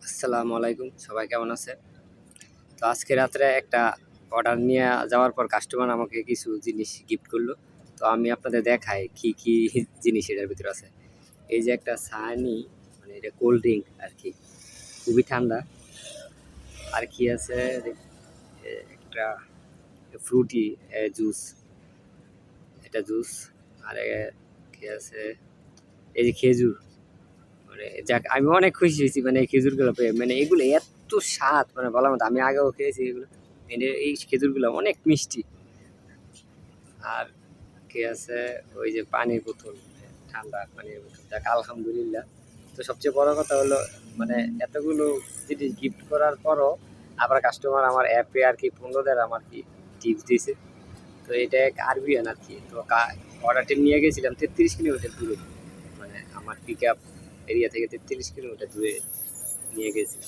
আসসালামু আলাইকুম, সবাই কেমন আছে? তো আজকে রাত্রে একটা অর্ডার নিয়ে যাওয়ার পর কাস্টমার আমাকে কিছু জিনিস গিফট করলো। তো আমি আপনাদের দেখাই কি কি জিনিস এটার ভিতরে আছে। এই যে একটা সানি, মানে এটা কোল্ড ড্রিঙ্ক আর কি, খুবই ঠান্ডা। আর কি আছে, একটা ফ্রুটি জুস, এটা জুস। আর কি আছে, এই যে খেজুর। মানে যাক, আমি অনেক খুশি হয়েছি মানে এই খেজুরগুলো পেয়ে। মানে এগুলো এত স্বাদ, মানে বলার মতো। আমি আগেও খেয়েছি এগুলো, এই খেজুরগুলো অনেক মিষ্টি। আর কি আছে, ওই যে পানির বোতল, ঠান্ডা পানির বোতল। যাক, আলহামদুলিল্লাহ। তো সবচেয়ে বড় কথা হলো, মানে এতগুলো জিনিস গিফট করার পরও আবার কাস্টমার আমার অ্যাপে আর কি 15 আমার কি টিপস দিয়েছে। তো এটা এক আরবিয়ান আর কি। তো অর্ডারটি নিয়ে গেছিলাম 33 কিলোমিটার দূরে, মানে আমার পিক আপ এরিয়া থেকে 33 কিলোমিটার দূরে নিয়ে গেছি।